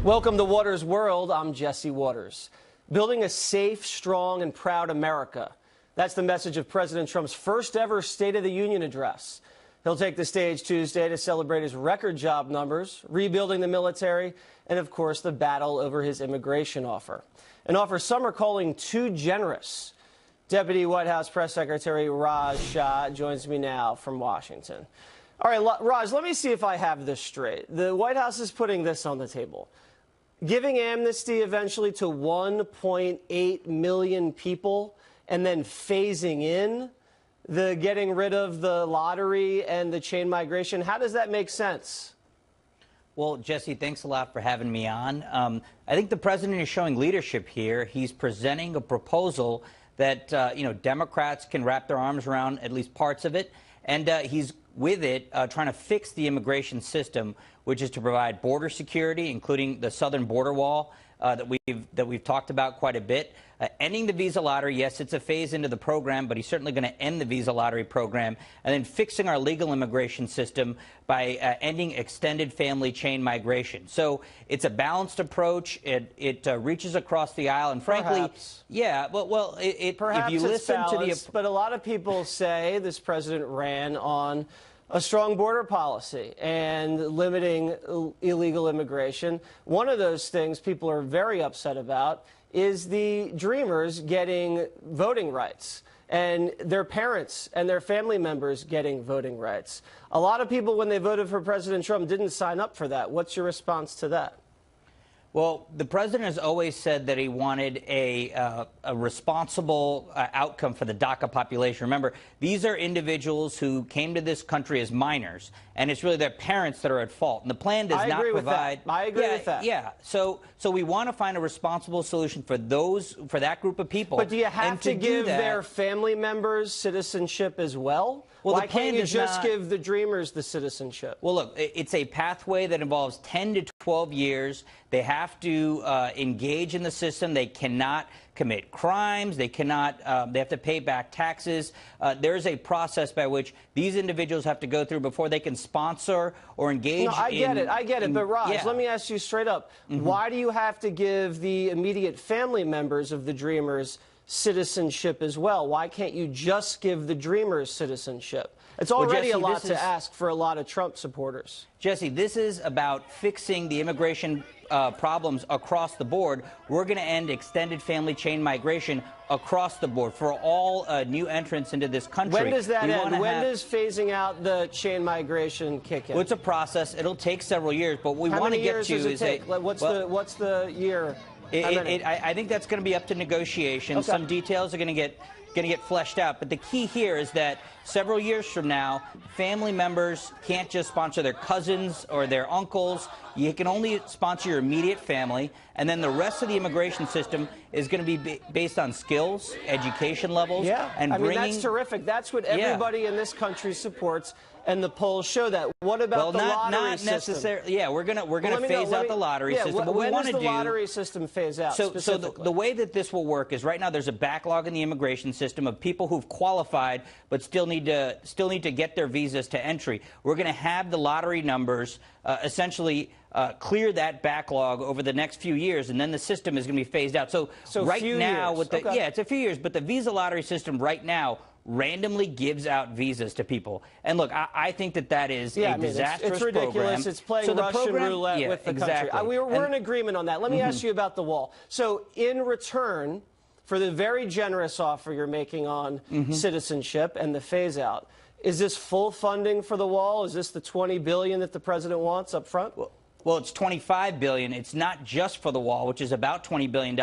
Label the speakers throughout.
Speaker 1: Welcome to Waters World. I'm Jesse Waters. Building a safe, strong, and proud America. That's the message of President Trump's first ever State of the Union address. He'll take the stage Tuesday to celebrate his record job numbers, rebuilding the military, and of course the battle over his immigration offer. An offer some are calling too generous. Deputy White House Press Secretary Raj Shah joins me now from Washington. All right, Raj, let me see if I have this straight. The White House is putting this on the table. Giving amnesty eventually to 1.8 million people and then phasing in the getting rid of the lottery and the chain migration. How does that make sense?
Speaker 2: Well, Jesse, thanks a lot for having me on. I think the president is showing leadership here. He's presenting a proposal that, Democrats can wrap their arms around, at least parts of it. And he's with it trying to fix the immigration system, which is to provide border security, including the southern border wall that we've talked about quite a bit. Ending the visa lottery, yes, it's a phase into the program, but he's certainly going to end the visa lottery program, and then fixing our legal immigration system by ending extended family chain migration. So it's a balanced approach. It reaches across the aisle, and frankly,
Speaker 1: perhaps.
Speaker 2: Yeah,
Speaker 1: Perhaps
Speaker 2: if you listen
Speaker 1: balanced,
Speaker 2: to the,
Speaker 1: but a lot of people say this president ran on a strong border policy and limiting illegal immigration. One of those things people are very upset about is the Dreamers getting voting rights and their parents and their family members getting voting rights. A lot of people, when they voted for President Trump, didn't sign up for that. What's your response to that?
Speaker 2: Well, the president has always said that he wanted a responsible outcome for the DACA population. Remember, these are individuals who came to this country as minors, and it's really their parents that are at fault. And the plan does not provide.
Speaker 1: I agree with that.
Speaker 2: Yeah. So we want to find a responsible solution for that group of people.
Speaker 1: But do you have to give their family members citizenship as well?
Speaker 2: Well,
Speaker 1: why can't you just give the Dreamers the citizenship?
Speaker 2: Well, look, it's a pathway that involves 10 to 12 years. They have to engage in the system. They cannot commit crimes. They cannot. They have to pay back taxes. There's a process by which these individuals have to go through before they can sponsor or engage. No,
Speaker 1: I get it. But Raj, let me ask you straight up: why do you have to give the immediate family members of the Dreamers citizenship as well? Why can't you just give the Dreamers citizenship? It's already a lot to ask for a lot of Trump supporters.
Speaker 2: Jesse, this is about fixing the immigration problems across the board. We're going to end extended family chain migration across the board for all new entrants into this country.
Speaker 1: When does that end? When does phasing out the chain migration kick in?
Speaker 2: Well, it's a process. It'll take several years, but what we want to get to is
Speaker 1: what's the year?
Speaker 2: I think that's going to be up to negotiations.
Speaker 1: Okay.
Speaker 2: Some details are going to get fleshed out. But the key here is that several years from now, family members can't just sponsor their cousins or their uncles. You can only sponsor your immediate family. And then the rest of the immigration system is going to be based on skills, education levels.
Speaker 1: Yeah,
Speaker 2: and
Speaker 1: that's terrific. That's what everybody in this country supports. And the polls show that. What about the lottery system?
Speaker 2: Necessarily. Yeah, we're gonna phase out the lottery system. But
Speaker 1: when does the lottery system phase out?
Speaker 2: So the way that this will work is right now there's a backlog in the immigration system of people who've qualified but still need to get their visas to entry. We're going to have the lottery numbers essentially clear that backlog over the next few years, and then the system is going to be phased out. So right now, it's a few years, but the visa lottery system right now randomly gives out visas to people. And look, I think that is a disastrous
Speaker 1: it's ridiculous.
Speaker 2: Program.
Speaker 1: It's playing Russian roulette with the country. We're in agreement on that. Let me ask you about the wall. So in return for the very generous offer you're making on citizenship and the phase out, is this full funding for the wall? Is this the $20 billion that the president wants up front?
Speaker 2: Well, it's $25 billion. It's not just for the wall, which is about $20 billion,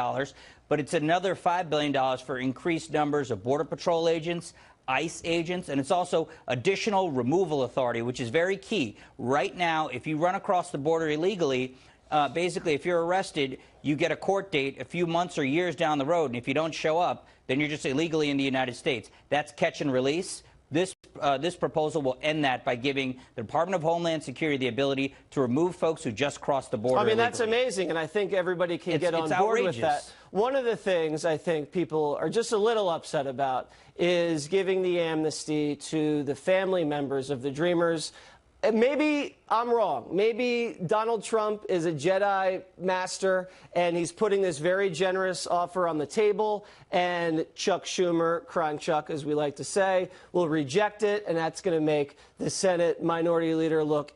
Speaker 2: but it's another $5 billion for increased numbers of Border Patrol agents, ICE agents, and it's also additional removal authority, which is very key. Right now, if you run across the border illegally, basically, if you're arrested, you get a court date a few months or years down the road, and if you don't show up, then you're just illegally in the United States. That's catch and release. This proposal will end that by giving the Department of Homeland Security the ability to remove folks who just crossed the border.
Speaker 1: I mean, that's amazing, and I think everybody can get on board with that. One of the things I think people are just a little upset about is giving the amnesty to the family members of the Dreamers. Maybe I'm wrong. Maybe Donald Trump is a Jedi master, and he's putting this very generous offer on the table, and Chuck Schumer, crying Chuck, as we like to say, will reject it, and that's going to make the Senate minority leader look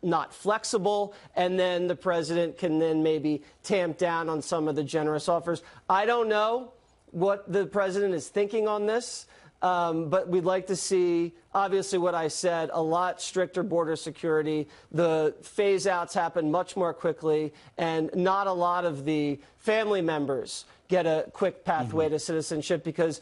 Speaker 1: not flexible, and then the president can then maybe tamp down on some of the generous offers. I don't know what the president is thinking on this. But we'd like to see, obviously, what I said, a lot stricter border security. The phase-outs happen much more quickly, and not a lot of the family members get a quick pathway to citizenship, because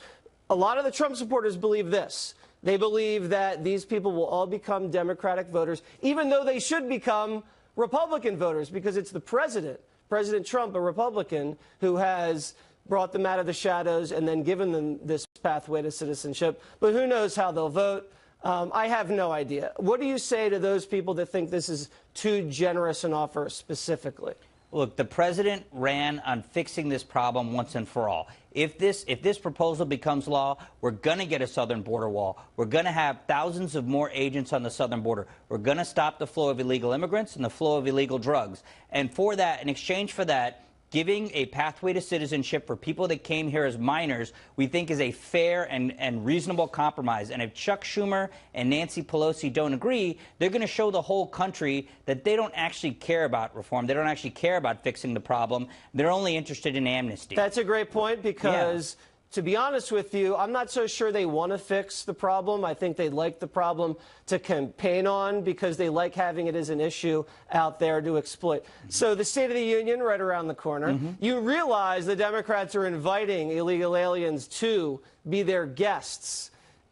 Speaker 1: a lot of the Trump supporters believe this. They believe that these people will all become Democratic voters, even though they should become Republican voters, because it's the president, President Trump, a Republican, who has brought them out of the shadows and then given them this pathway to citizenship. But who knows how they'll vote? I have no idea. What do you say to those people that think this is too generous an offer specifically?
Speaker 2: Look, the president ran on fixing this problem once and for all. If this proposal becomes law, we're going to get a southern border wall. We're going to have thousands of more agents on the southern border. We're going to stop the flow of illegal immigrants and the flow of illegal drugs. And for that, in exchange for that, giving a pathway to citizenship for people that came here as minors, we think is a fair and reasonable compromise. And if Chuck Schumer and Nancy Pelosi don't agree, they're going to show the whole country that they don't actually care about reform. They don't actually care about fixing the problem. They're only interested in amnesty.
Speaker 1: That's a great point, because to be honest with you, I'm not so sure they want to fix the problem. I think they'd like the problem to campaign on, because they like having it as an issue out there to exploit. So the State of the Union right around the corner. You realize the Democrats are inviting illegal aliens to be their guests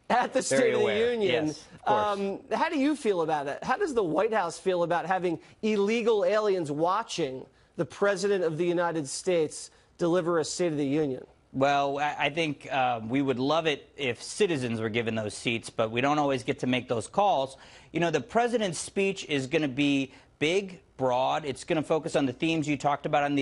Speaker 1: at the State of the Union.
Speaker 2: Yes, of course.
Speaker 1: How do you feel about it? How does the White House feel about having illegal aliens watching the President of the United States deliver a State of the Union?
Speaker 2: Well, I think we would love it if citizens were given those seats, but we don't always get to make those calls. You know, the president's speech is going to be big, broad. It's going to focus on the themes you talked about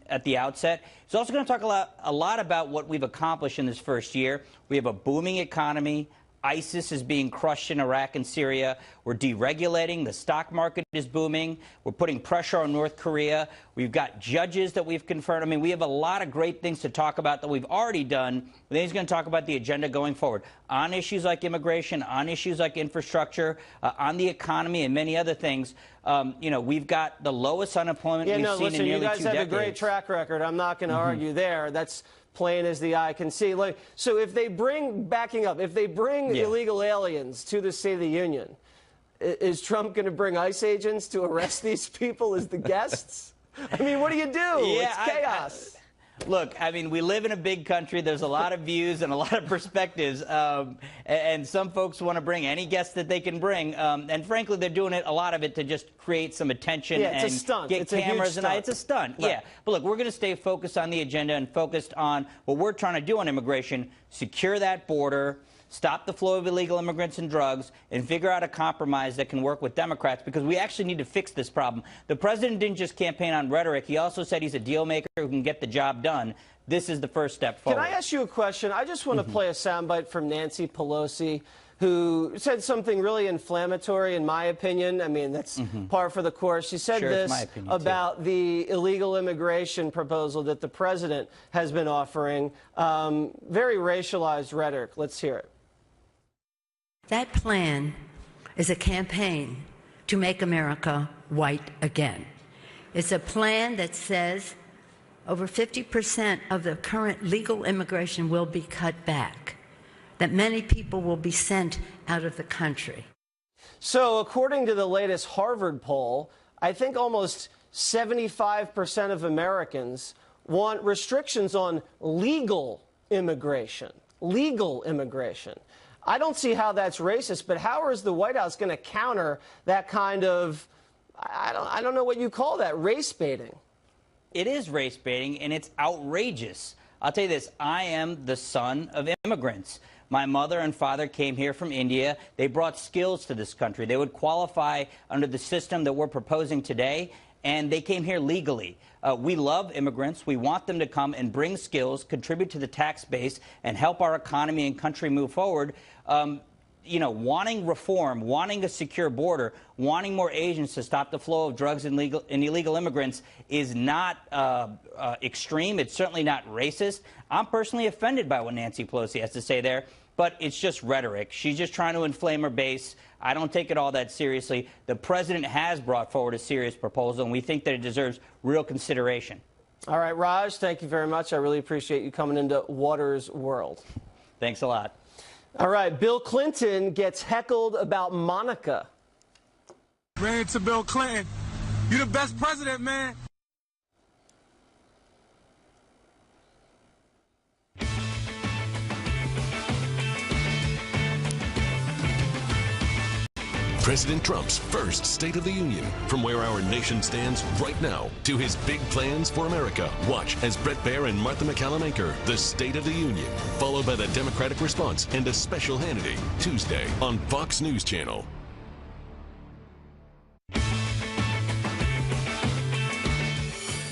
Speaker 2: at the outset. It's also going to talk a lot about what we've accomplished in this first year. We have a booming economy. ISIS is being crushed in Iraq and Syria. We're deregulating. The stock market is booming. We're putting pressure on North Korea. We've got judges that we've confirmed. I mean, we have a lot of great things to talk about that we've already done. But then he's going to talk about the agenda going forward on issues like immigration, on issues like infrastructure, on the economy, and many other things. You know, we've got the lowest unemployment we've seen in nearly 2 decades.
Speaker 1: You guys have a great track record. I'm not going to argue there. That's plain as the eye can see. Like, so if they bring, backing up, if they bring illegal aliens to the State of the Union, is Trump going to bring ICE agents to arrest these people as the guests? I mean, what do? It's chaos.
Speaker 2: Look, I mean, we live in a big country. There's a lot of views and a lot of perspectives. And some folks want to bring any guest that they can bring. And frankly, they're doing a lot of it to just create some attention and
Speaker 1: it's a stunt.
Speaker 2: Get cameras. And it's a stunt.
Speaker 1: Right.
Speaker 2: Yeah. But look, we're going to stay focused on the agenda and focused on what we're trying to do on immigration, secure that border, stop the flow of illegal immigrants and drugs, and figure out a compromise that can work with Democrats, because we actually need to fix this problem. The president didn't just campaign on rhetoric. He also said he's a deal maker who can get the job done. This is the first step forward.
Speaker 1: Can I ask you a question? I just want to play a soundbite from Nancy Pelosi, who said something really inflammatory, in my opinion. I mean, that's par for the course. She said this about the illegal immigration proposal that the president has been offering. Very racialized rhetoric. Let's hear it.
Speaker 3: That plan is a campaign to make America white again. It's a plan that says over 50% of the current legal immigration will be cut back, that many people will be sent out of the country.
Speaker 1: So according to the latest Harvard poll, I think almost 75% of Americans want restrictions on legal immigration. Legal immigration. I don't see how that's racist, but how is the White House going to counter that kind of, I don't know what you call that, race baiting?
Speaker 2: It is race baiting, and it's outrageous. I'll tell you this, I am the son of immigrants. My mother and father came here from India. They brought skills to this country. They would qualify under the system that we're proposing today, and they came here legally. We love immigrants. We want them to come and bring skills, contribute to the tax base, and help our economy and country move forward. wanting reform, wanting a secure border, wanting more agents to stop the flow of drugs and illegal immigrants is not extreme. It's certainly not racist. I'm personally offended by what Nancy Pelosi has to say there, but it's just rhetoric. She's just trying to inflame her base. I don't take it all that seriously. The president has brought forward a serious proposal, and we think that it deserves real consideration.
Speaker 1: All right, Raj, thank you very much. I really appreciate you coming into Waters World.
Speaker 2: Thanks a lot.
Speaker 1: All right, Bill Clinton gets heckled about Monica.
Speaker 4: Ran into Bill Clinton. You the best president, man.
Speaker 5: President Trump's first State of the Union, from where our nation stands right now to his big plans for America. Watch as Brett Baer and Martha McCallum anchor the State of the Union, followed by the Democratic response and a special Hannity, Tuesday on Fox News Channel.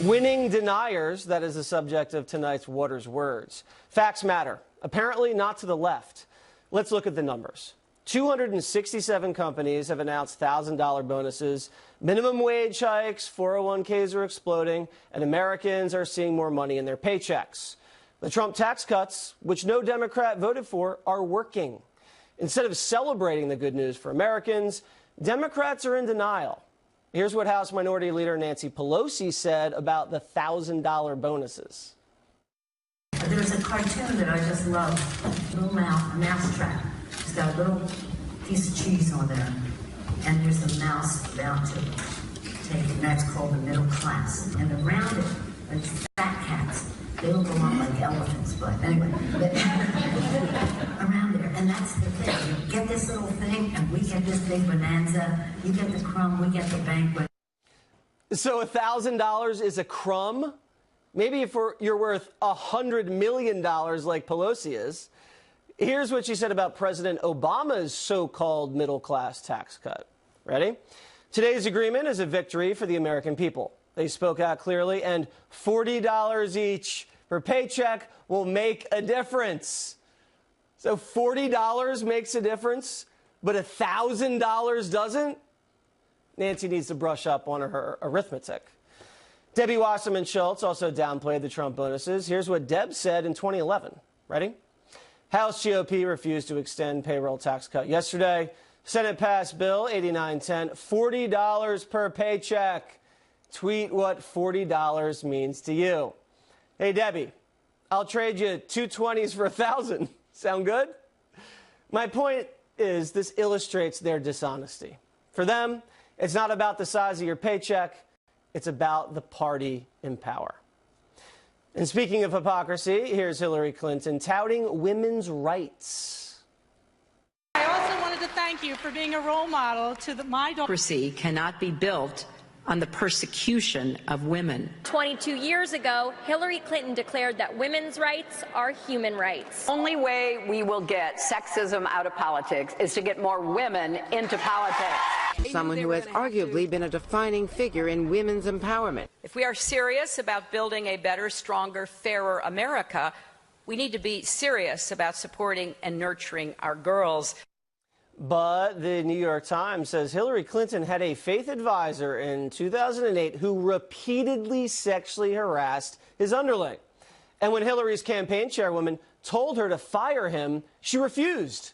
Speaker 1: Winning deniers, that is the subject of tonight's Waters Words. Facts matter, apparently not to the left. Let's look at the numbers. 267 companies have announced $1,000 bonuses. Minimum wage hikes, 401ks are exploding, and Americans are seeing more money in their paychecks. The Trump tax cuts, which no Democrat voted for, are working. Instead of celebrating the good news for Americans, Democrats are in denial. Here's what House Minority Leader Nancy Pelosi said about the $1,000 bonuses.
Speaker 3: There's a cartoon that I just love, little mousetrap. It's got a little piece of cheese on there, and there's a mouse about to take it, and that's called the middle class. And around it, there's fat cats. They look a lot like elephants, but anyway, around there. And that's the thing. You get this little thing, and we get this big bonanza. You get the crumb, we get the banquet.
Speaker 1: So $1,000 is a crumb? Maybe if you're worth $100 million like Pelosi is. Here's what she said about President Obama's so-called middle-class tax cut. Ready? Today's agreement is a victory for the American people. They spoke out clearly, and $40 each per paycheck will make a difference. So $40 makes a difference, but $1,000 doesn't? Nancy needs to brush up on her arithmetic. Debbie Wasserman Schultz also downplayed the Trump bonuses. Here's what Deb said in 2011. Ready? House GOP refused to extend payroll tax cut yesterday. Senate passed Bill 8910, $40 per paycheck. Tweet what $40 means to you. Hey, Debbie, I'll trade you 2 20s for 1,000. Sound good? My point is this illustrates their dishonesty. For them, it's not about the size of your paycheck. It's about the party in power. And speaking of hypocrisy, here's Hillary Clinton touting women's rights.
Speaker 6: I also wanted to thank you for being a role model to my daughter.
Speaker 7: Democracy cannot be built on the persecution of women.
Speaker 8: 22 years ago, Hillary Clinton declared that women's rights are human rights.
Speaker 9: The only way we will get sexism out of politics is to get more women into politics.
Speaker 10: Someone who has arguably been a defining figure in women's empowerment.
Speaker 9: If we are serious about building a better, stronger, fairer America, we need to be serious about supporting and nurturing our girls.
Speaker 1: But the New York Times says Hillary Clinton had a faith advisor in 2008 who repeatedly sexually harassed his underling. And when Hillary's campaign chairwoman told her to fire him, she refused.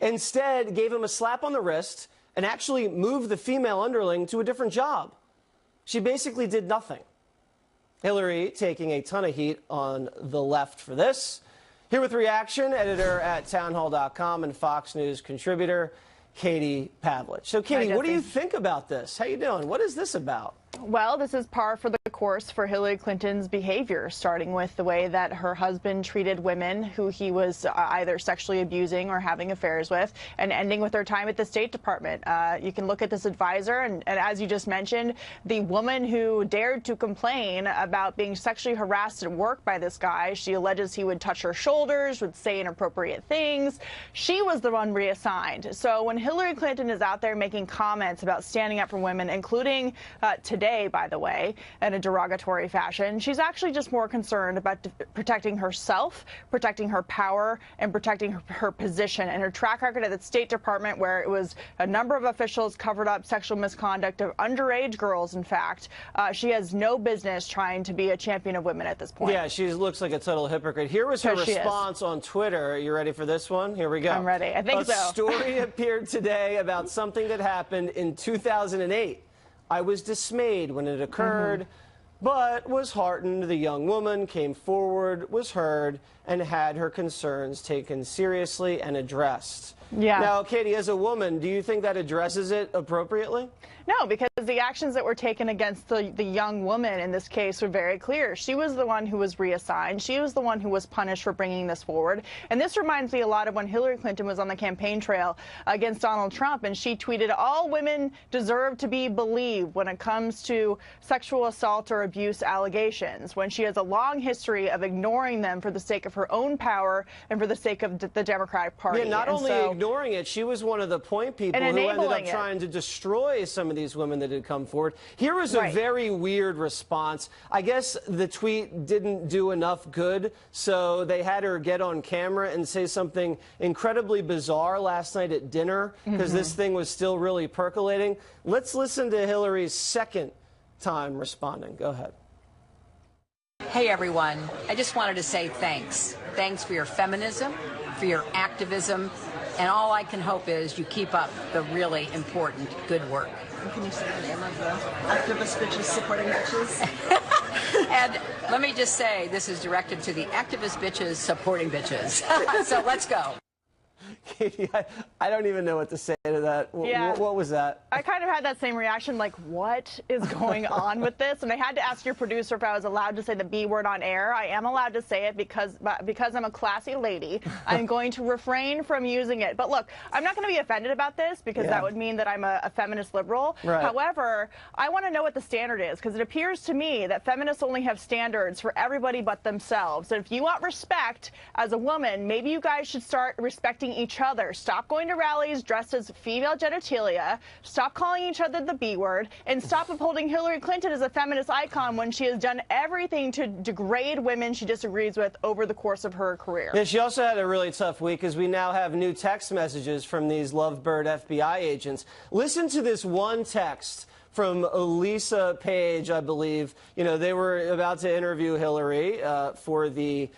Speaker 1: Instead, gave him a slap on the wrist and actually moved the female underling to a different job. She basically did nothing. Hillary taking a ton of heat on the left for this. Here with reaction, editor at townhall.com and Fox News contributor Katie Pavlich. So, Katie, what do you think about this? How you doing? What is this about?
Speaker 11: Well, this is par for the course for Hillary Clinton's behavior, starting with the way that her husband treated women who he was either sexually abusing or having affairs with, and ending with her time at the State Department. You can look at this advisor, and as you just mentioned, the woman who dared to complain about being sexually harassed at work by this guy. She alleges he would touch her shoulders, would say inappropriate things. She was the one reassigned. So when Hillary Clinton is out there making comments about standing up for women, including today, by the way, in a derogatory fashion. She's actually just more concerned about protecting herself, protecting her power, and protecting her position. And her track record at the State Department, where it was a number of officials covered up sexual misconduct of underage girls, in fact, she has no business trying to be a champion of women at this point.
Speaker 1: Yeah, she looks like a total hypocrite. Here was her response on Twitter. Are you ready for this one? Here we go.
Speaker 11: I'm ready. I think so.
Speaker 1: A story appeared today about something that happened in 2008. I was dismayed when it occurred, but was heartened. The young woman came forward, was heard, and had her concerns taken seriously and addressed.
Speaker 11: Yeah.
Speaker 1: Now, Katie, as a woman, do you think that addresses it appropriately?
Speaker 11: No, because the actions that were taken against the young woman in this case were very clear. She was the one who was reassigned. She was the one who was punished for bringing this forward. And this reminds me a lot of when Hillary Clinton was on the campaign trail against Donald Trump, and she tweeted, "All women deserve to be believed when it comes to sexual assault or abuse allegations," when she has a long history of ignoring them for the sake of her own power and for the sake of the Democratic Party.
Speaker 1: Yeah, not only ignoring it, she was one of the point people who ended up trying to destroy some of these women that had come forward. Here was a very weird response. I guess the tweet didn't do enough good, so they had her get on camera and say something incredibly bizarre last night at dinner, because this thing was still really percolating. Let's listen to Hillary's second time responding. Go ahead.
Speaker 12: Hey, everyone. I just wanted to say thanks. Thanks for your feminism, for your activism, and all I can hope is you keep up the really important good work.
Speaker 13: Can you say the name of the activist bitches supporting bitches?
Speaker 12: And let me just say, this is directed to the activist bitches supporting bitches. So let's go.
Speaker 1: Katie, I don't even know what to say to that.
Speaker 11: Yeah.
Speaker 1: What was that?
Speaker 11: I kind of had that same reaction, like, what is going on with this? And I had to ask your producer if I was allowed to say the B word on air. I am allowed to say it because I'm a classy lady. I'm going to refrain from using it. But look, I'm not going to be offended about this because that would mean that I'm a feminist liberal.
Speaker 1: Right.
Speaker 11: However, I want to know what the standard is, because it appears to me that feminists only have standards for everybody but themselves. And if you want respect as a woman, maybe you guys should start respecting each other. Stop going to rallies dressed as female genitalia. Stop calling each other the B word, and stop upholding Hillary Clinton as a feminist icon when she has done everything to degrade women she disagrees with over the course of her career.
Speaker 1: Yeah, she also had a really tough week, as we now have new text messages from these lovebird FBI agents. Listen to this one text from Elisa Page, I believe. You know, they were about to interview Hillary for the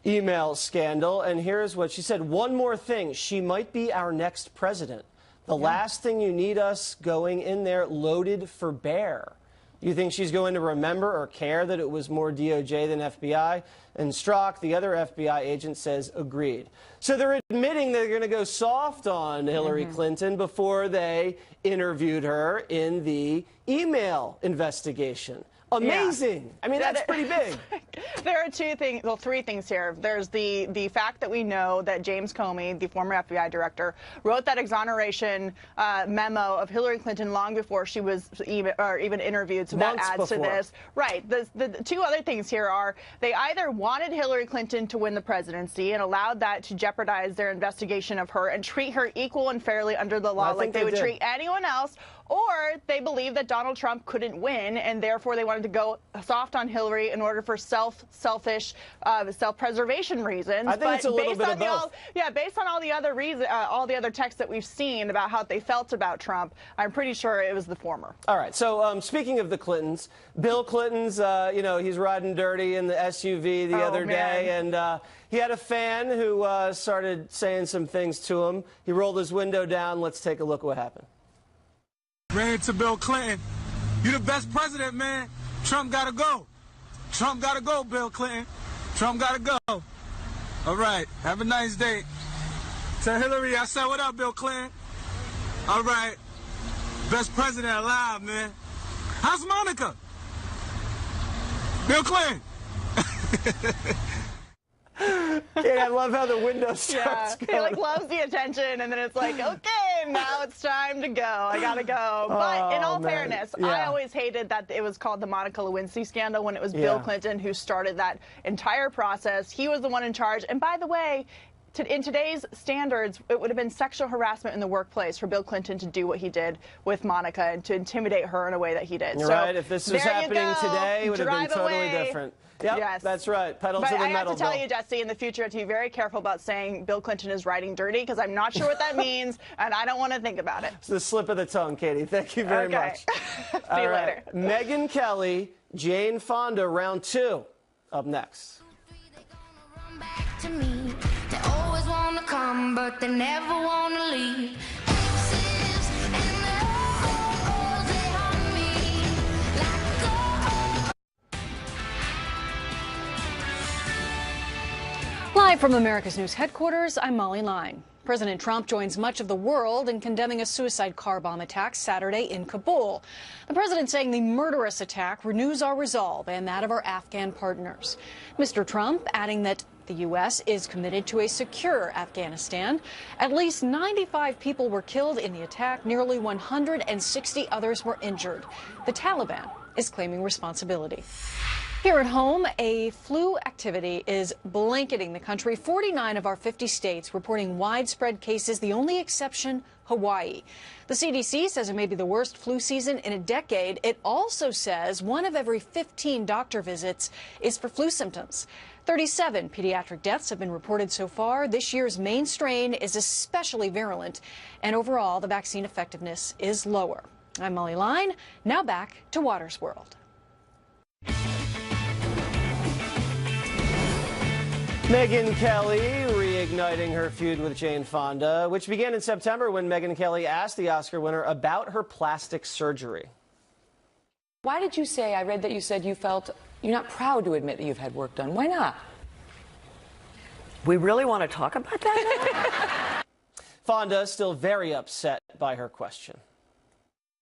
Speaker 1: email scandal, and here's what she said. One more thing, she might be our next president. The last thing you need us going in there loaded for bear. You think she's going to remember or care that it was more DOJ than FBI? And Strzok, the other FBI agent, says agreed. So they're admitting they're going to go soft on Hillary Clinton before they interviewed her in the email investigation. Amazing. Yeah. I mean, that's pretty big.
Speaker 11: There are three things here. There's the fact that we know that James Comey, the former FBI director, wrote that exoneration memo of Hillary Clinton long before she was even interviewed. So that adds to this. Right. The two other things here are they either wanted Hillary Clinton to win the presidency and allowed that to jeopardize their investigation of her and treat her equal and fairly under the law like they would treat anyone else, or they believe that Donald Trump couldn't win, and therefore they wanted to go soft on Hillary in order for selfish, self-preservation reasons.
Speaker 1: I think it's a little bit of both.
Speaker 11: Based on all the other texts that we've seen about how they felt about Trump, I'm pretty sure it was the former.
Speaker 1: All right. So speaking of the Clintons, Bill Clinton's, you know, he's riding dirty in the SUV the other day, and he had a fan who started saying some things to him. He rolled his window down. Let's take a look at what happened.
Speaker 4: Ran to Bill Clinton. You the best president, man. Trump gotta go. Trump gotta go, Bill Clinton. Trump gotta go. All right. Have a nice day. Tell Hillary I said, what up, Bill Clinton? All right. Best president alive, man. How's Monica? Bill Clinton.
Speaker 1: Yeah, I love how the window starts going.
Speaker 11: He like loves the attention, and then it's like, okay, now it's time to go. I gotta go. But in all fairness, I always hated that it was called the Monica Lewinsky scandal when it was Bill Clinton who started that entire process. He was the one in charge. And by the way, in today's standards, it would have been sexual harassment in the workplace for Bill Clinton to do what he did with Monica and to intimidate her in a way that he did.
Speaker 1: You're right. If this was happening today, it would have been totally different. Yep,
Speaker 11: yes.
Speaker 1: That's right. Pedal to the metal.
Speaker 11: But I have to tell you, Jesse, in the future, I have to be very careful about saying Bill Clinton is writing dirty, because I'm not sure what that means, and I don't want to think about it.
Speaker 1: It's the slip of the tongue, Katie. Thank you very much.
Speaker 11: See you later.
Speaker 1: Megyn Kelly, Jane Fonda, round 2, up next.
Speaker 14: They always want to come, but they never want to leave.
Speaker 15: Live from America's News headquarters, I'm Molly Line. President Trump joins much of the world in condemning a suicide car bomb attack Saturday in Kabul. The president saying the murderous attack renews our resolve and that of our Afghan partners. Mr. Trump adding that the U.S. is committed to a secure Afghanistan. At least 95 people were killed in the attack. Nearly 160 others were injured. The Taliban is claiming responsibility. Here at home, a flu activity is blanketing the country. 49 of our 50 states reporting widespread cases, the only exception, Hawaii. The CDC says it may be the worst flu season in a decade. It also says 1 of every 15 doctor visits is for flu symptoms. 37 pediatric deaths have been reported so far. This year's main strain is especially virulent, and overall, the vaccine effectiveness is lower. I'm Molly Line. Now back to Waters World.
Speaker 1: Megyn Kelly reigniting her feud with Jane Fonda, which began in September when Megyn Kelly asked the Oscar winner about her plastic surgery.
Speaker 16: Why did you say, I read that you said you felt you're not proud to admit that you've had work done. Why not?
Speaker 13: We really want to talk about that?
Speaker 1: Fonda still very upset by her question.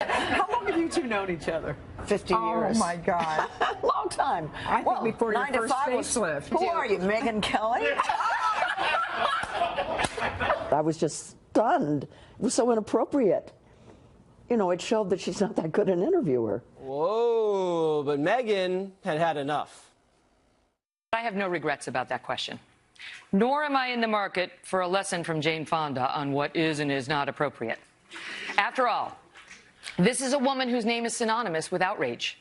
Speaker 17: How long have you two known each other?
Speaker 13: 50 years.
Speaker 17: Oh, my God.
Speaker 13: Long time.
Speaker 17: I think before your first facelift.
Speaker 13: Who are you, Megyn Kelly? I was just stunned. It was so inappropriate. You know, it showed that she's not that good an interviewer.
Speaker 1: Whoa, but Megyn had had enough.
Speaker 16: I have no regrets about that question. Nor am I in the market for a lesson from Jane Fonda on what is and is not appropriate. After all, this is a woman whose name is synonymous with outrage.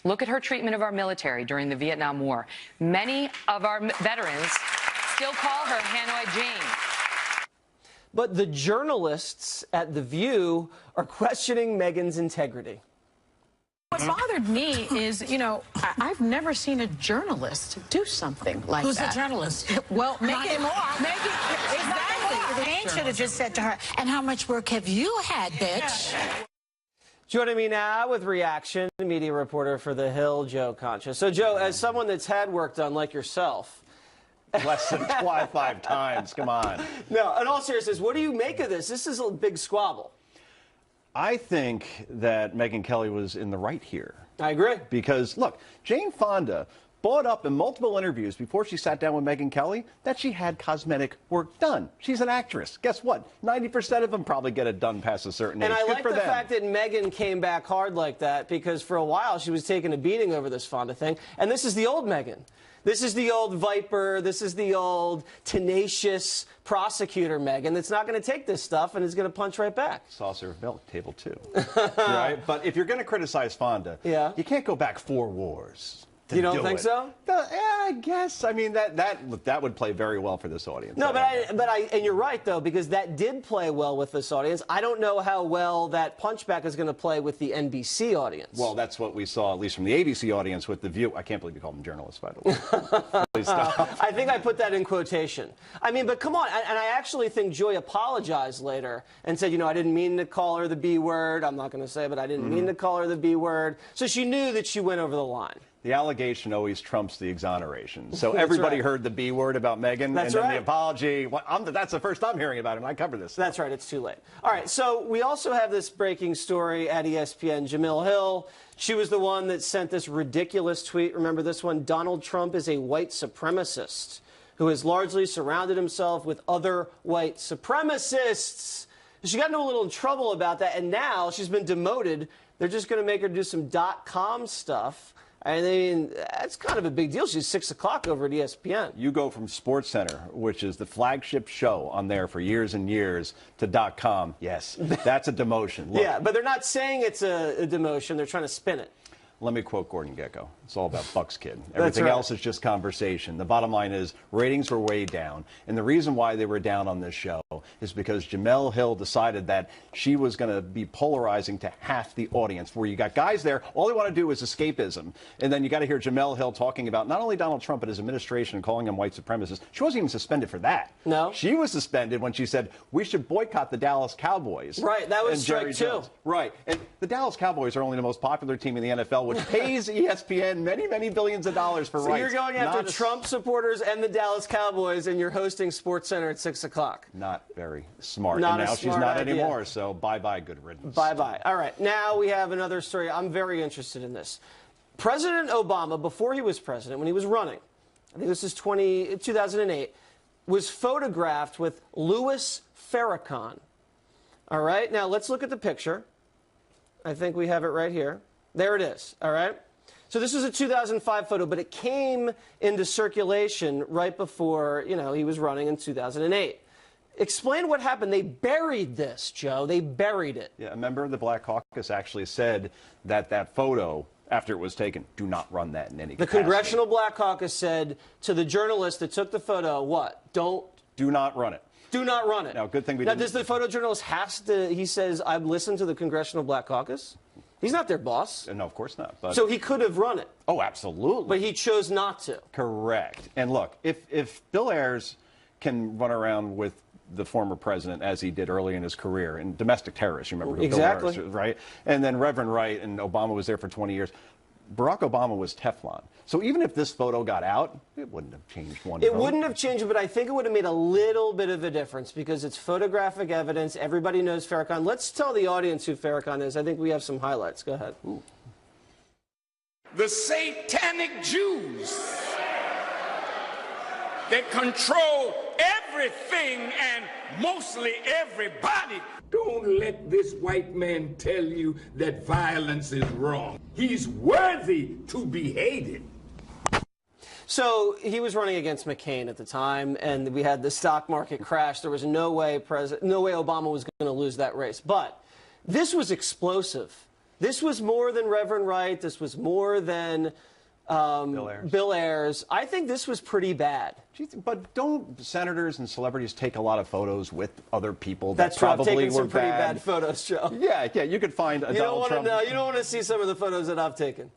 Speaker 16: Look at her treatment of our military during the Vietnam War. Many of our veterans still call her Hanoi Jane.
Speaker 1: But the journalists at The View are questioning Megyn's integrity.
Speaker 18: What bothered me is, you know, I've never seen a journalist do something like
Speaker 19: Who's
Speaker 18: that.
Speaker 19: Who's a journalist?
Speaker 18: Well,
Speaker 19: not anymore.
Speaker 18: Exactly.
Speaker 19: Jane should have just said to her, and how much work have you had, bitch?
Speaker 1: Joining me now with reaction, media reporter for The Hill, Joe Concha. So, Joe, as someone that's had work done like yourself.
Speaker 20: Less than 5 times, come on.
Speaker 1: No, in all seriousness, what do you make of this? This is a big squabble.
Speaker 20: I think that Megyn Kelly was in the right here.
Speaker 1: I agree.
Speaker 20: Because, look, Jane Fonda brought up in multiple interviews before she sat down with Megyn Kelly that she had cosmetic work done. She's an actress. Guess what? 90% of them probably get it done past a certain age.
Speaker 1: And I
Speaker 20: Good
Speaker 1: like
Speaker 20: for
Speaker 1: the
Speaker 20: them.
Speaker 1: fact that Megyn came back hard like that, because for a while she was taking a beating over this Fonda thing. And this is the old Megyn. This is the old viper. This is the old tenacious prosecutor Megyn that's not going to take this stuff and is going to punch right back.
Speaker 20: Saucer of milk, table 2. Right? But if you're going to criticize Fonda, you can't go back 4 wars.
Speaker 1: You don't think so?
Speaker 20: Yeah, I guess. I mean, that would play very well for this audience.
Speaker 1: No, and you're right, though, because that did play well with this audience. I don't know how well that punchback is going to play with the NBC audience.
Speaker 20: Well, that's what we saw, at least from the ABC audience, with The View. I can't believe you called them journalists, by the way. Please stop.
Speaker 1: I think I put that in quotation. I mean, but come on. And I actually think Joy apologized later and said, you know, I didn't mean to call her the B word. I'm not going to say it, but I didn't mean to call her the B word. So she knew that she went over the line.
Speaker 20: The allegation always trumps the exoneration. So everybody heard the B word about Megyn, and then the apology. Well, that's the first I'm hearing about it, and I cover this.
Speaker 1: That's right. It's too late. All right. So we also have this breaking story at ESPN. Jamil Hill, she was the one that sent this ridiculous tweet. Remember this one? Donald Trump is a white supremacist who has largely surrounded himself with other white supremacists. She got into a little trouble about that, and now she's been demoted. They're just going to make her do some .com stuff I mean, that's kind of a big deal. She's 6 o'clock over at ESPN.
Speaker 20: You go from SportsCenter, which is the flagship show on there for years and years, to .com. Yes, that's a demotion. Look,
Speaker 1: yeah, but they're not saying it's a demotion. They're trying to spin it.
Speaker 20: let me quote Gordon Gekko. It's all about Buck's kid. Everything else is just conversation. The bottom line is ratings were way down. And the reason why they were down on this show is because Jemele Hill decided that she was going to be polarizing to half the audience, where you got guys there, all they want to do is escapism. And then you got to hear Jemele Hill talking about not only Donald Trump, but his administration, and calling him white supremacists. She wasn't even suspended for that.
Speaker 1: No.
Speaker 20: She was suspended when she said, we should boycott the Dallas Cowboys.
Speaker 1: Right, that was strike two.
Speaker 20: Right. And the Dallas Cowboys are only the most popular team in the NFL, which pays ESPN many, many billions of dollars for rights.
Speaker 1: So you're going after Trump supporters and the Dallas Cowboys, and you're hosting SportsCenter at 6 o'clock.
Speaker 20: Not very smart.
Speaker 1: Not
Speaker 20: and now
Speaker 1: a
Speaker 20: she's
Speaker 1: smart
Speaker 20: not
Speaker 1: idea.
Speaker 20: anymore, so bye-bye, good riddance.
Speaker 1: Bye-bye. All right, now we have another story. I'm very interested in this. President Obama, before he was president, when he was running, I think this is 2008, was photographed with Louis Farrakhan. All right, now let's look at the picture. I think we have it right here. There it is, all right? So this was a 2005 photo, but it came into circulation right before, you know, he was running in 2008. Explain what happened. They buried this, Joe. They buried it.
Speaker 20: Yeah, a member of the Black Caucus actually said that that photo, after it was taken, do not run that in any
Speaker 1: The
Speaker 20: capacity.
Speaker 1: Congressional Black Caucus said to the journalist that took the photo, what? Do
Speaker 20: not run it.
Speaker 1: Do not run it.
Speaker 20: Now, good thing we
Speaker 1: now,
Speaker 20: didn't.
Speaker 1: Does the photojournalist has to, he says, I've listened to the Congressional Black Caucus? He's not their boss.
Speaker 20: No, of course not. But
Speaker 1: so he could have run it.
Speaker 20: Oh, absolutely.
Speaker 1: But he chose not to.
Speaker 20: Correct. And look, if Bill Ayers can run around with the former president, as he did early in his career, and domestic terrorists, you remember who
Speaker 1: exactly.
Speaker 20: Bill Ayers, right? And then Reverend Wright, and Obama was there for 20 years. Barack Obama was Teflon. So even if this photo got out, it wouldn't have changed one vote.
Speaker 1: It wouldn't have changed, but I think it would have made a little bit of a difference because it's photographic evidence. Everybody knows Farrakhan. Let's tell the audience who Farrakhan is. I think we have some highlights. Go ahead.
Speaker 21: Ooh. The satanic Jews that control everything and mostly everybody. Don't let this white man tell you that violence is wrong. He's worthy to be hated.
Speaker 1: So he was running against McCain at the time, and we had the stock market crash. There was no way Obama was going to lose that race. But this was explosive. This was more than Reverend Wright. This was more than Bill Ayers. I think this was pretty bad.
Speaker 20: But don't senators and celebrities take a lot of photos with other people
Speaker 1: That's
Speaker 20: that
Speaker 1: true.
Speaker 20: probably
Speaker 1: I've taken
Speaker 20: were
Speaker 1: some pretty bad photos, Joe.
Speaker 20: Yeah, you could find a Donald Trump.
Speaker 1: You don't want to see some of the photos that I've taken.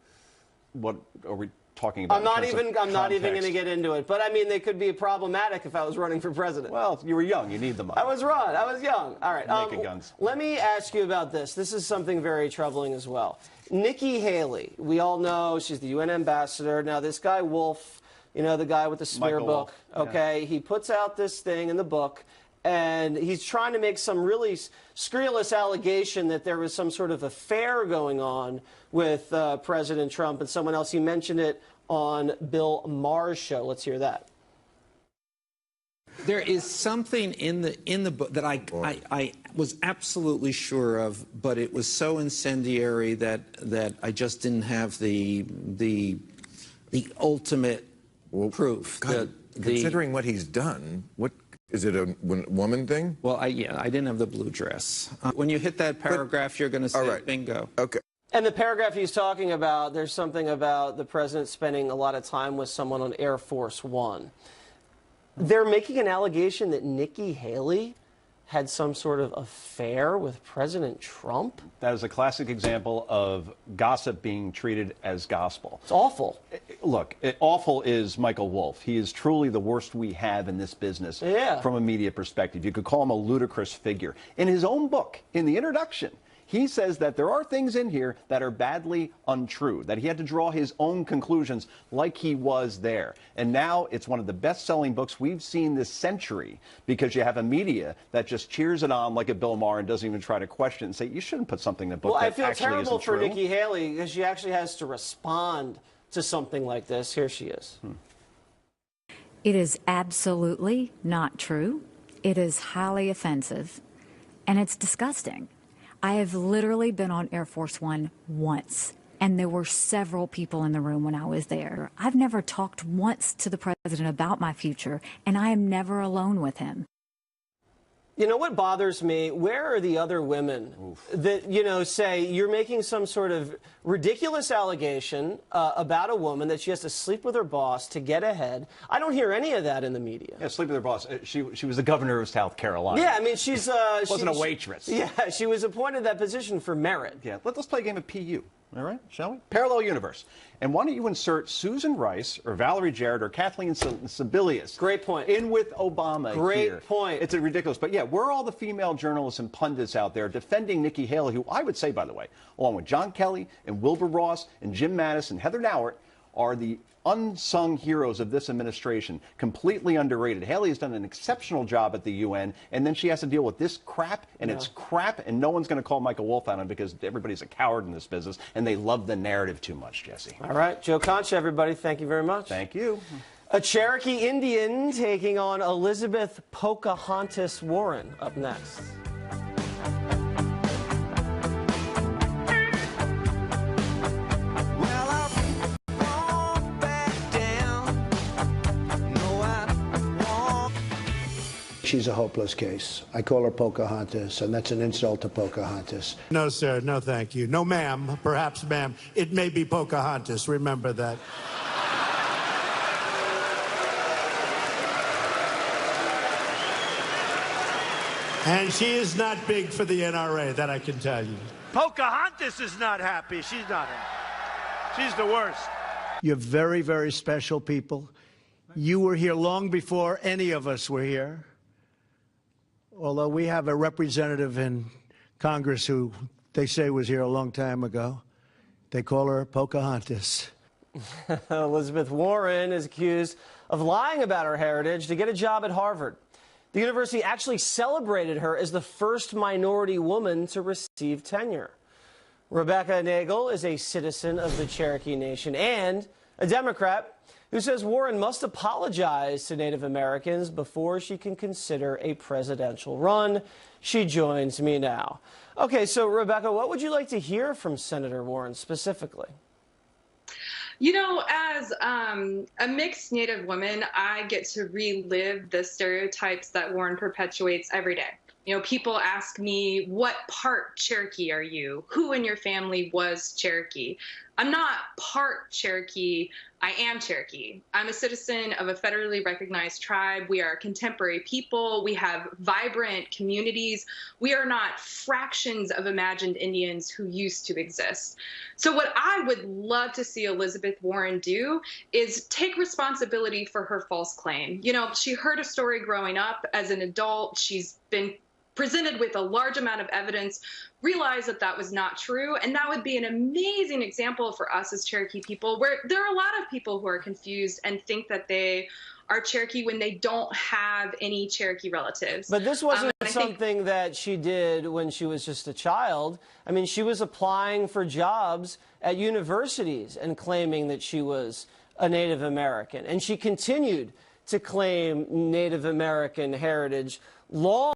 Speaker 20: What are we talking about?
Speaker 1: I'm not even going to get into it. But I mean, they could be problematic if I was running for president.
Speaker 20: Well, you were young. You need the money.
Speaker 1: I was right. I was young. All right.
Speaker 20: Naked guns.
Speaker 1: Let me ask you about this. This is something very troubling as well. Nikki Haley. We all know she's the UN ambassador. Now, this guy Wolf, you know, the guy with the smear
Speaker 20: Michael
Speaker 1: book.
Speaker 20: Wolff.
Speaker 1: Okay, he puts out this thing in the book, and he's trying to make some really scurrilous allegation that there was some sort of affair going on with President Trump and someone else. He mentioned it on Bill Maher's show. Let's hear that.
Speaker 22: There is something in the book that I was absolutely sure of, but it was so incendiary that I just didn't have the ultimate proof.
Speaker 23: God, considering what he's done, what is it, a woman thing?
Speaker 22: Well, I didn't have the blue dress. When you hit that paragraph, you're going to say bingo.
Speaker 23: Okay.
Speaker 1: And the paragraph he's talking about, there's something about the president spending a lot of time with someone on Air Force One. They're making an allegation that Nikki Haley had some sort of affair with President Trump.
Speaker 20: That is a classic example of gossip being treated as gospel.
Speaker 1: It's awful.
Speaker 20: Look, awful is Michael Wolff. He is truly the worst we have in this business from a media perspective. You could call him a ludicrous figure. In his own book, in the introduction, he says that there are things in here that are badly untrue, that he had to draw his own conclusions like he was there. And now it's one of the best-selling books we've seen this century because you have a media that just cheers it on like a Bill Maher and doesn't even try to question it and say, you shouldn't put something in the book that actually isn't true.
Speaker 1: Well, I feel terrible for Nikki Haley because she actually has to respond to something like this. Here she is.
Speaker 24: It is absolutely not true. It is highly offensive, and it's disgusting. I have literally been on Air Force One once. And there were several people in the room when I was there. I've never talked once to the president about my future, and I am never alone with him.
Speaker 1: You know what bothers me? Where are the other women that, say you're making some sort of ridiculous allegation about a woman that she has to sleep with her boss to get ahead? I don't hear any of that in the media.
Speaker 20: Yeah, sleep with her boss. She was the governor of South Carolina.
Speaker 1: Yeah, I mean, she's...
Speaker 20: wasn't a waitress.
Speaker 1: Yeah, she was appointed that position for merit.
Speaker 20: Yeah, let's play a game of PU. All right, shall we? Parallel universe. And why don't you insert Susan Rice or Valerie Jarrett or Kathleen Sebelius?
Speaker 1: Great point.
Speaker 20: In with Obama here.
Speaker 1: Great point.
Speaker 20: It's ridiculous. But yeah, we're all the female journalists and pundits out there defending Nikki Haley, who I would say, by the way, along with John Kelly and Wilbur Ross and Jim Mattis and Heather Nauert, are the unsung heroes of this administration, completely underrated. Haley has done an exceptional job at the UN, and then she has to deal with this crap, and it's crap, and no one's going to call Michael Wolff out on it because everybody's a coward in this business, and they love the narrative too much, Jesse.
Speaker 1: All right, Joe Concha, everybody, thank you very much.
Speaker 20: Thank you.
Speaker 1: A Cherokee Indian taking on Elizabeth Pocahontas Warren up next.
Speaker 2: She's a hopeless case. I call her Pocahontas, and that's an insult to Pocahontas.
Speaker 3: No, sir. No, thank you. No, ma'am. Perhaps, ma'am. It may be Pocahontas. Remember that. And she is not big for the NRA, that I can tell you.
Speaker 5: Pocahontas is not happy. She's not happy. She's the worst.
Speaker 3: You're very, very special people. You were here long before any of us were here. Although we have a representative in Congress who they say was here a long time ago. They call her Pocahontas.
Speaker 1: Elizabeth Warren is accused of lying about her heritage to get a job at Harvard. The university actually celebrated her as the first minority woman to receive tenure. Rebecca Nagel is a citizen of the Cherokee Nation and a Democrat who says Warren must apologize to Native Americans before she can consider a presidential run. She joins me now. Okay, so Rebecca, what would you like to hear from Senator Warren specifically?
Speaker 6: You know, as a mixed Native woman, I get to relive the stereotypes that Warren perpetuates every day. You know, people ask me, what part Cherokee are you? Who in your family was Cherokee? I'm not part Cherokee. I am Cherokee. I'm a citizen of a federally recognized tribe. We are a contemporary people. We have vibrant communities. We are not fractions of imagined Indians who used to exist. So what I would love to see Elizabeth Warren do is take responsibility for her false claim. You know, she heard a story growing up. As an adult, she's been presented with a large amount of evidence, realize that that was not true. And that would be an amazing example for us as Cherokee people, where there are a lot of people who are confused and think that they are Cherokee when they don't have any Cherokee relatives.
Speaker 1: But this wasn't something that she did when she was just a child. I mean, she was applying for jobs at universities and claiming that she was a Native American. And she continued to claim Native American heritage long